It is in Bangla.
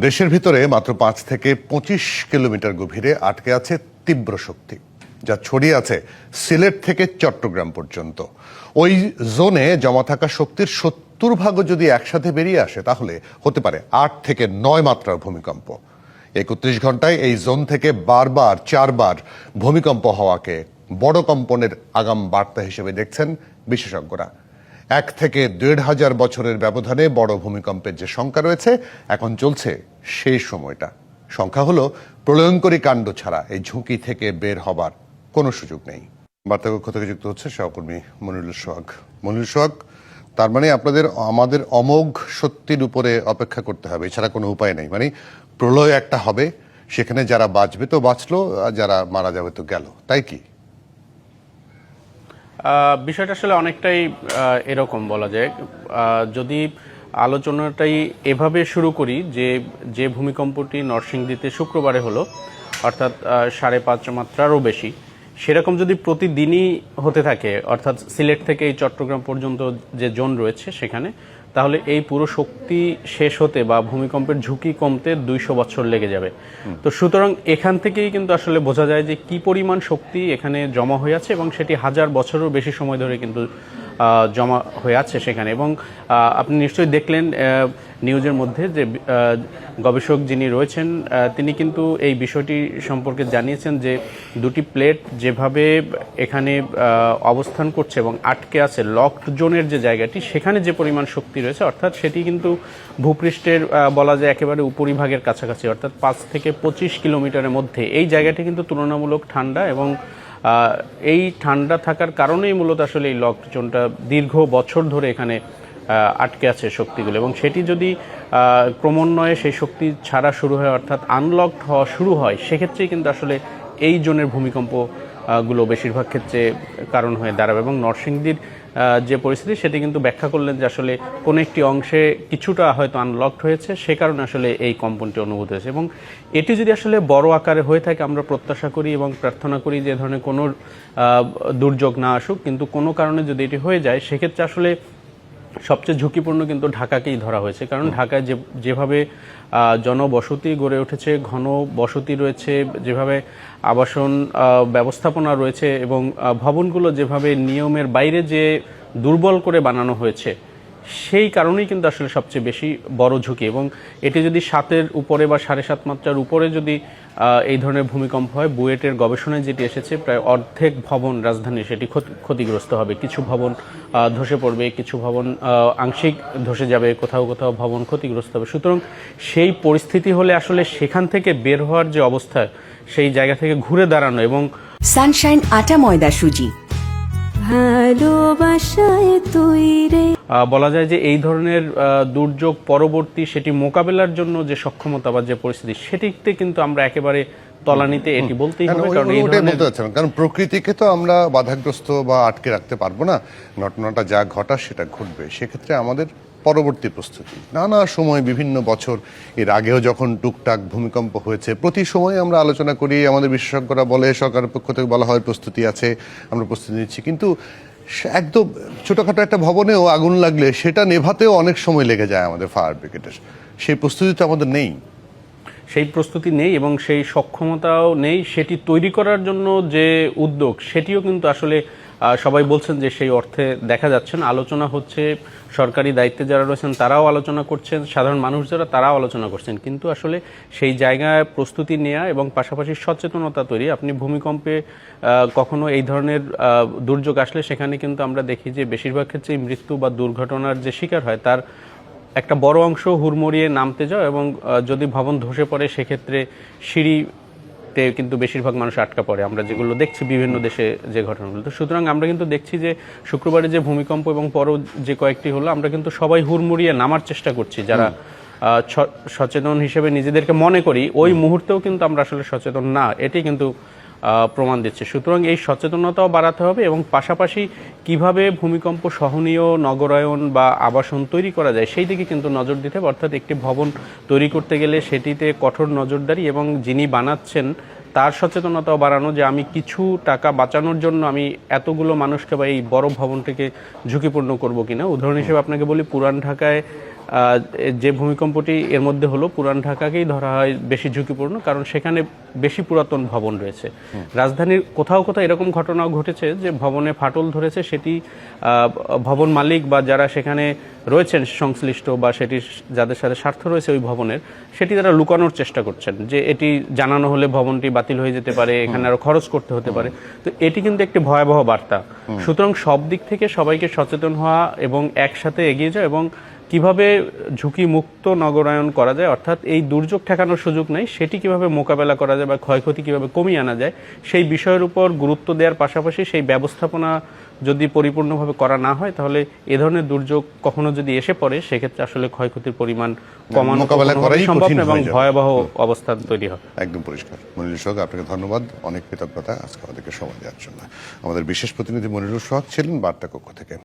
দেশের ভিতরে মাত্র 5 থেকে 25 কিলোমিটার গভীরে আটকে আছে তীব্র শক্তি, যা ছড়িয়ে আছে সিলেট থেকে চট্টগ্রাম পর্যন্ত। ওই জোনে জমা থাকা শক্তির 70% যদি একসাথে বেরিয়ে আসে তাহলে হতে পারে 8 থেকে 9 মাত্রার ভূমিকম্প। 31 ঘন্টায় এই জোন থেকে বারবার 4বার ভূমিকম্প হওয়াকে বড় কম্পনের আগাম বার্তা হিসেবে দেখছেন বিশেষজ্ঞরা। 1 থেকে 1,500 বছরের ব্যবধানে বড় ভূমিকম্পের যে সংখ্যা রয়েছে, এখন চলছে সেই সময়টা। সংখ্যা হলো প্রলয়ঙ্করী কাণ্ড ছাড়া এই ঝুঁকি থেকে বের হবার কোনো সুযোগ নেই। বার্তাকক্ষ থেকে যুক্ত হচ্ছে সহকর্মী মনিরুল সোহাগ। মনিরুল সোহাগ, তার মানে আমাদের অমোঘ সত্যির উপরে অপেক্ষা করতে হবে, এছাড়া কোনো উপায় নেই। মানে প্রলয় একটা হবে, সেখানে যারা বাঁচবে তো বাঁচলো, আর যারা মারা যাবে তো গেল, তাই কি? বিষয়টা আসলে অনেকটাই এরকম বলা যায়। যদি আলোচনাটাই এভাবে শুরু করি যে ভূমিকম্পটি নরসিংদীতে শুক্রবারে হলো, অর্থাৎ 5.5 মাত্রারও বেশি, সেরকম যদি প্রতিদিনই হতে থাকে, অর্থাৎ সিলেট থেকে এই চট্টগ্রাম পর্যন্ত যে জোন রয়েছে সেখানে, তাহলে এই পুরো শক্তি শেষ হতে বা ভূমিকম্পের ঝুঁকি কমতে 200 বছর লেগে যাবে। তো সুতরাং এখান থেকেই কিন্তু আসলে বোঝা যায় যে কি পরিমাণ শক্তি এখানে জমা হয়ে আছে, এবং সেটি 1000 বছরেরও বেশি সময় ধরে কিন্তু জমা হয়ে আছে সেখানে। এবং আপনি নিশ্চয়ই দেখলেন নিউজের মধ্যে যে গবেষক যিনি রয়েছেন তিনি কিন্তু এই বিষয়টি সম্পর্কে জানিয়েছেন যে দুটি প্লেট যেভাবে এখানে অবস্থান করছে এবং আটকে আছে, লকড জোনের যে জায়গাটি, সেখানে যে পরিমাণ শক্তি রয়েছে, অর্থাৎ সেটি কিন্তু ভূপৃষ্ঠের বলা যায় একেবারে উপরিভাগের কাছাকাছি, অর্থাৎ 5 থেকে 25 কিলোমিটারের মধ্যে। এই জায়গাটি কিন্তু তুলনামূলক ঠান্ডা, এবং এই ঠান্ডা থাকার কারণেই মূলত আসলে এই লকড জোনটা দীর্ঘ বছর ধরে এখানে আটকে আছে শক্তিগুলো। এবং সেটি যদি ক্রমান্বয়ে সেই শক্তি ছাড়া শুরু হয়, অর্থাৎ আনলকড হওয়া শুরু হয়, সেক্ষেত্রেই কিন্তু আসলে এই জোনের ভূমিকম্প গুলো বেশিরভাগ ক্ষেত্রে কারণ হয়ে দাঁড়াবে। এবং নরসিংদীর যে পরিস্থিতি, সেটি কিন্তু ব্যাখ্যা করলেন যে আসলে কোনো একটি অংশে কিছুটা হয়তো আনলকড হয়েছে, সে কারণে আসলে এই কম্পনটি অনুভূত হয়েছে। এবং এটি যদি আসলে বড় আকারে হয়ে থাকে, আমরা প্রত্যাশা করি এবং প্রার্থনা করি যে ধরনের কোনো দুর্যোগ না আসুক, কিন্তু কোনো কারণে যদি এটি হয়ে যায়, সেক্ষেত্রে আসলে সবচেয়ে ঝুঁকিপূর্ণ কিন্তু ঢাকাকেই ধরা হয়েছে। কারণ ঢাকায় যেভাবে জনবসতি গড়ে উঠেছে, ঘন বসতি রয়েছে, যেভাবে আবাসন ব্যবস্থাপনা রয়েছে, এবং ভবনগুলো যেভাবে নিয়মের বাইরে যে দুর্বল করে বানানো হয়েছে, সেই কারণেই কিন্তু আসলে সবচেয়ে বেশি বড় ঝুঁকি। এবং এটি যদি 7-এর উপরে বা 7.5 মাত্রার উপরে যদি এই ধরনের ভূমিকম্প হয়, বুয়েটের গবেষণায় যেটি এসেছে, প্রায় অর্ধেক ভবন রাজধানী সেটি ক্ষতিগ্রস্ত হবে। কিছু ভবন ধসে পড়বে, কিছু ভবন আংশিক ধসে যাবে, কোথাও কোথাও ভবন ক্ষতিগ্রস্ত হবে। সুতরাং সেই পরিস্থিতি হলে আসলে সেখান থেকে বের হওয়ার যে অবস্থা, সেই জায়গা থেকে ঘুরে দাঁড়ানো। এবং সানশাইন আটা ময়দা সুজি, ভালোবাসায় তৈরি। বলা যায় যে এই ধরনের দুর্যোগ পরবর্তী সেটি মোকাবেলার জন্য যে সক্ষমতা বা যে পরিস্থিতি, সেটিতে কিন্তু আমরা একেবারে তলানিতে, এটি বলতেই হবে। কারণ প্রকৃতিকে তো আমরা বাধাগ্রস্ত বা আটকে রাখতে পারবো না, ঘটনাটা যা ঘটা সেটা ঘটবে। সেক্ষেত্রে আমাদের পরবর্তী প্রস্তুতি, নানা সময় বিভিন্ন বছর এর আগেও যখন টুকটাক ভূমিকম্প হয়েছে, প্রতি সময় আমরা আলোচনা করি, আমাদের বিশেষজ্ঞরা বলে, সরকারের পক্ষ থেকে বলা হয় প্রস্তুতি আছে, আমরা প্রস্তুতি নিচ্ছি। কিন্তু একদম ছোটখাটো একটা ভবনেও আগুন লাগলে সেটা নেভাতেও অনেক সময় লেগে যায় আমাদের ফায়ার ব্রিগেডের। সেই প্রস্তুতি তো আমাদের নেই। সেই প্রস্তুতি নেই এবং সেই সক্ষমতাও নেই। সেটি তৈরি করার জন্য যে উদ্যোগ, সেটিও কিন্তু আসলে সবাই বলছেন যে সেই অর্থে দেখা যাচ্ছে না। আলোচনা হচ্ছে, সরকারি দায়িত্বে যারা রয়েছেন তারাও আলোচনা করছেন, সাধারণ মানুষ যারা তারাও আলোচনা করছেন, কিন্তু আসলে সেই জায়গায় প্রস্তুতি নেওয়া এবং পাশাপাশি সচেতনতা তৈরি। আপনি ভূমিকম্পে কখনো এই ধরনের দুর্যোগ আসলে সেখানে কিন্তু আমরা দেখি যে বেশিরভাগ ক্ষেত্রেই মৃত্যু বা দুর্ঘটনার যে শিকার হয়, তার একটা বড় অংশ হুড়মুড়িয়ে নামতে যাও, এবং যদি ভবন ধসে পড়ে সেক্ষেত্রে সিঁড়িতে কিন্তু বেশিরভাগ মানুষ আটকা পড়ে, আমরা যেগুলো দেখছি বিভিন্ন দেশে যে ঘটনাগুলো। তো সুতরাং আমরা কিন্তু দেখছি যে শুক্রবারে যে ভূমিকম্প এবং পরও যে কয়েকটি হলো, আমরা কিন্তু সবাই হুড়মুড়িয়ে নামার চেষ্টা করছি, যারা সচেতন হিসেবে নিজেদেরকে মনে করি। ওই মুহূর্তেও কিন্তু আমরা আসলে সচেতন না, এটি কিন্তু প্রমাণ দিচ্ছে। সুতরাং এই সচেতনতাও বাড়াতে হবে, এবং পাশাপাশি কিভাবে ভূমিকম্প সহনীয় নগরায়ন বা আবাসন তৈরি করা যায় সেই দিকে কিন্তু নজর দিতে হবে। অর্থাৎ একটি ভবন তৈরি করতে গেলে সেটিতে কঠোর নজরদারি, এবং যিনি বানাচ্ছেন তার সচেতনতাও বাড়ানো, যে আমি কিছু টাকা বাঁচানোর জন্য আমি এতগুলো মানুষকে বা এই বড় ভবনটিকে ঝুঁকিপূর্ণ করব কিনা। উদাহরণ হিসেবে আপনাকে বলি, পুরান ঢাকায় যে ভূমিকম্পটি এর মধ্যে হলো পুরান ঢাকাকেই ধরা হয় বেশি ঝুঁকিপূর্ণ, কারণ সেখানে বেশি পুরাতন ভবন রয়েছে। রাজধানীর কোথাও কোথাও এরকম ঘটনাও ঘটেছে যে ভবনে ফাটল ধরেছে, সেটি ভবন মালিক বা যারা সেখানে রয়েছেন সংশ্লিষ্ট বা সেটি যাদের সাথে স্বার্থ রয়েছে ওই ভবনের, সেটি তারা লুকানোর চেষ্টা করছেন যে এটি জানানো হলে ভবনটি বাতিল হয়ে যেতে পারে, এখানে আরো খরচ করতে হতে পারে। তো এটি কিন্তু একটি ভয়াবহ বার্তা। সুতরাং সব দিক থেকে সবাইকে সচেতন হওয়া এবং একসাথে এগিয়ে যাওয়া এবং কিভাবে ঝুঁকি মুক্ত নগরায়ন করা যায়, অর্থাৎ এই দুর্যোগ ঠেকানোর সুযোগ নেই, সেটি কিভাবে মোকাবেলা করা যায় বা ক্ষয়ক্ষতি কিভাবে কমিয়ে আনা যায় সেই বিষয়ের উপর গুরুত্ব দেওয়ার পাশাপাশি সেই ব্যবস্থাপনা যদি পরিপূর্ণভাবে করা না হয় তাহলে এ ধরনের দুর্যোগ কখনো যদি এসে পড়ে সেক্ষেত্রে আসলে ক্ষয়ক্ষতির পরিমাণ কমানো মোকাবেলা করাই সম্ভব কঠিন না এবং হয়ে যাবে। ভয়াবহ অবস্থা তৈরি হয়। একদম পরিষ্কার। মনিরুল সোহাগ, আপনাকে ধন্যবাদ, অনেক কৃতজ্ঞতা আজকে আমাদেরকে সময় দেওয়ার জন্য। আমাদের বিশেষ প্রতিনিধি মনিরুল সোহাগ ছিলেন বার্তা কক্ষ থেকে।